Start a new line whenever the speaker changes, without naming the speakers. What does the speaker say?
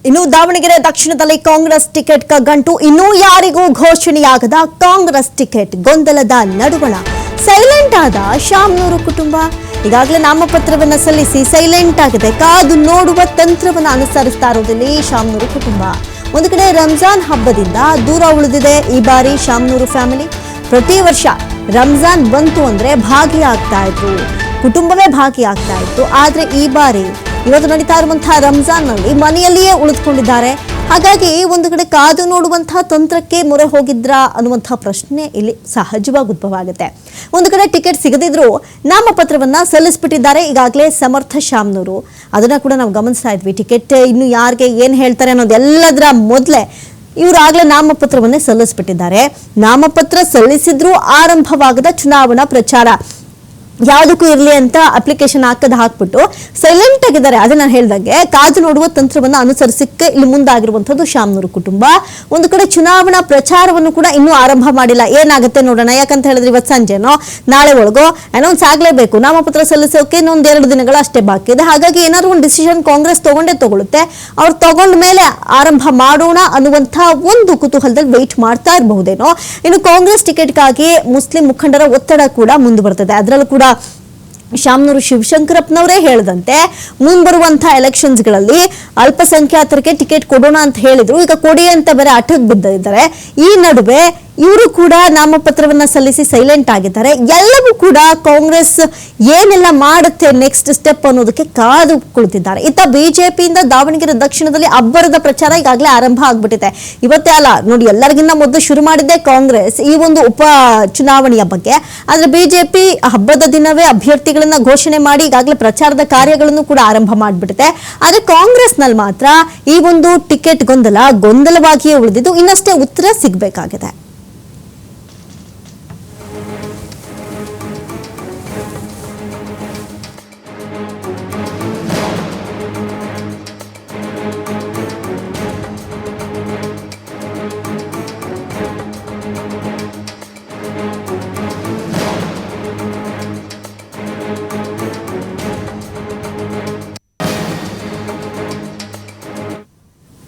ಇನ್ನು ದಾವಣಗೆರೆ ದಕ್ಷಿಣದಲ್ಲಿ ಕಾಂಗ್ರೆಸ್ ಟಿಕೆಟ್ ಕಗ್ಗಂಟು ಇನ್ನೂ ಯಾರಿಗೂ ಘೋಷಣೆಯಾಗದ ಕಾಂಗ್ರೆಸ್ ಟಿಕೆಟ್ ಗೊಂದಲದ ನಡುವಣ ಸೈಲೆಂಟ್ ಆದ ಶಾಮನೂರು ಕುಟುಂಬ ಈಗಾಗಲೇ ನಾಮಪತ್ರವನ್ನ ಸಲ್ಲಿಸಿ ಸೈಲೆಂಟ್ ಆಗಿದೆ. ಕಾದು ನೋಡುವ ತಂತ್ರವನ್ನು ಅನುಸರಿಸ್ತಾ ಇರೋದಿಲ್ಲಿ ಶಾಮನೂರು ಕುಟುಂಬ. ಒಂದು ಕಡೆ ರಂಜಾನ್ ಹಬ್ಬದಿಂದ ದೂರ ಉಳಿದಿದೆ ಈ ಬಾರಿ ಶಾಮನೂರು ಫ್ಯಾಮಿಲಿ. ಪ್ರತಿ ವರ್ಷ ರಂಜಾನ್ ಬಂತು ಅಂದ್ರೆ ಭಾಗಿಯಾಗ್ತಾ ಇದ್ರು, ಕುಟುಂಬವೇ ಭಾಗಿಯಾಗ್ತಾ ಇತ್ತು. ಆದ್ರೆ ಈ ಬಾರಿ ಇವತ್ತು ನಡೀತಾ ಇರುವಂತಹ ರಂಜಾನ್ ನಲ್ಲಿ ಮನೆಯಲ್ಲಿಯೇ ಉಳಿದುಕೊಂಡಿದ್ದಾರೆ. ಹಾಗಾಗಿ ಒಂದು ಕಡೆ ಕಾದು ನೋಡುವಂತಹ ತಂತ್ರಕ್ಕೆ ಮೊರೆ ಹೋಗಿದ್ರಾ ಅನ್ನುವಂತಹ ಪ್ರಶ್ನೆ ಇಲ್ಲಿ ಸಹಜವಾಗಿ ಉದ್ಭವ ಆಗುತ್ತೆ. ಒಂದು ಕಡೆ ಟಿಕೆಟ್ ಸಿಗದಿದ್ರು ನಾಮಪತ್ರವನ್ನ ಸಲ್ಲಿಸ್ಬಿಟ್ಟಿದ್ದಾರೆ ಈಗಾಗಲೇ ಸಮರ್ಥ ಶಾಮನೂರು. ಅದನ್ನ ಕೂಡ ನಾವು ಗಮನಿಸ್ತಾ ಇದ್ವಿ. ಟಿಕೆಟ್ ಇನ್ನು ಯಾರಿಗೆ ಏನ್ ಹೇಳ್ತಾರೆ ಅನ್ನೋದೆಲ್ಲದರ ಮೊದಲೇ ಇವರು ಆಗ್ಲೇ ನಾಮಪತ್ರವನ್ನೇ ಸಲ್ಲಿಸ್ಬಿಟ್ಟಿದ್ದಾರೆ. ನಾಮಪತ್ರ ಸಲ್ಲಿಸಿದ್ರೂ ಆರಂಭವಾಗದ ಚುನಾವಣಾ ಪ್ರಚಾರ ಯಾವುದಕ್ಕೂ ಇರಲಿ ಅಂತ ಅಪ್ಲಿಕೇಶನ್ ಹಾಕ್ಬಿಟ್ಟು ಸೈಲೆಂಟ್ ಆಗಿದ್ದಾರೆ. ಅದೇ ನಾನು ಹೇಳ್ದಂಗೆ ಕಾದು ನೋಡುವ ತಂತ್ರವನ್ನು ಅನುಸರಿಸಕ್ಕೆ ಇಲ್ಲಿ ಮುಂದಾಗಿರುವಂತದ್ದು ಶಾಮನೂರು ಕುಟುಂಬ. ಒಂದು ಕಡೆ ಚುನಾವಣಾ ಪ್ರಚಾರವನ್ನು ಕೂಡ ಇನ್ನೂ ಆರಂಭ ಮಾಡಿಲ್ಲ. ಏನಾಗುತ್ತೆ ನೋಡೋಣ. ಯಾಕಂತ ಹೇಳಿದ್ರೆ ಇವತ್ತು ಸಂಜೆನೋ ನಾಳೆ ಒಳಗೋ ಅನೌನ್ಸ್ ಆಗ್ಲೇಬೇಕು. ನಾಮಪತ್ರ ಸಲ್ಲಿಸೋಕೆ ಇನ್ನೊಂದು 2 ದಿನಗಳು ಅಷ್ಟೇ ಬಾಕಿ ಇದೆ. ಹಾಗಾಗಿ ಏನಾದ್ರು ಒಂದು ಡಿಸಿಷನ್ ಕಾಂಗ್ರೆಸ್ ತಗೊಳುತ್ತೆ. ಅವ್ರು ತಗೊಂಡ ಮೇಲೆ ಆರಂಭ ಮಾಡೋಣ ಅನ್ನುವಂಥ ಒಂದು ಕುತೂಹಲದಲ್ಲಿ ವೆಯ್ಟ್ ಮಾಡ್ತಾ ಇರಬಹುದೇನೋ. ಇನ್ನು ಕಾಂಗ್ರೆಸ್ ಟಿಕೆಟ್ಗಾಗಿ ಮುಸ್ಲಿಂ ಮುಖಂಡರ ಒತ್ತಡ ಕೂಡ ಮುಂದುವರೆದಿದೆ. ಅದರಲ್ಲೂ ಕೂಡ ಶಾಮನೂರು ಶಿವಶಂಕರಪ್ಪನವರೇ ಹೇಳಿದಂತೆ ಮುಂಬರುವಂತಹ ಎಲೆಕ್ಷನ್ಸ್ಗಳಲ್ಲಿ ಅಲ್ಪಸಂಖ್ಯಾತರಿಗೆ ಟಿಕೆಟ್ ಕೊಡೋಣ ಅಂತ ಹೇಳಿದ್ರು. ಈಗ ಕೊಡಿ ಅಂತ ಬೇರೆ ಆಟಕ್ಕೆ ಬಿದ್ದಿದ್ದಾರೆ. ಈ ನಡುವೆ ಇವರು ಕೂಡ ನಾಮಪತ್ರವನ್ನ ಸಲ್ಲಿಸಿ ಸೈಲೆಂಟ್ ಆಗಿದ್ದಾರೆ. ಎಲ್ಲವೂ ಕೂಡ ಕಾಂಗ್ರೆಸ್ ಏನೆಲ್ಲ ಮಾಡುತ್ತೆ ನೆಕ್ಸ್ಟ್ ಸ್ಟೆಪ್ ಅನ್ನೋದಕ್ಕೆ ಕಾದು ಕುಳಿತಿದ್ದಾರೆ. ಇತ್ತ ಬಿಜೆಪಿಯಿಂದ ದಾವಣಗೆರೆ ದಕ್ಷಿಣದಲ್ಲಿ ಅಬ್ಬರದ ಪ್ರಚಾರ ಈಗಾಗಲೇ ಆರಂಭ ಆಗ್ಬಿಟ್ಟಿದೆ. ಇವತ್ತೇ ಅಲ್ಲ ನೋಡಿ, ಎಲ್ಲರಿಗಿಂತ ಮೊದಲು ಶುರು ಮಾಡಿದ್ದೆ ಕಾಂಗ್ರೆಸ್ ಈ ಒಂದು ಉಪ ಚುನಾವಣೆಯ ಬಗ್ಗೆ. ಆದ್ರೆ ಬಿಜೆಪಿ ಹಬ್ಬದ ದಿನವೇ ಅಭ್ಯರ್ಥಿಗಳನ್ನ ಘೋಷಣೆ ಮಾಡಿ ಈಗಾಗಲೇ ಪ್ರಚಾರದ ಕಾರ್ಯಗಳನ್ನು ಕೂಡ ಆರಂಭ ಮಾಡಿಬಿಟ್ಟಿದೆ. ಆದ್ರೆ ಕಾಂಗ್ರೆಸ್ ನಲ್ಲಿ ಮಾತ್ರ ಈ ಒಂದು ಟಿಕೆಟ್ ಗೊಂದಲವಾಗಿಯೇ ಉಳಿದಿದ್ದು ಇನ್ನಷ್ಟೇ ಉತ್ತರ ಸಿಗಬೇಕಾಗಿದೆ.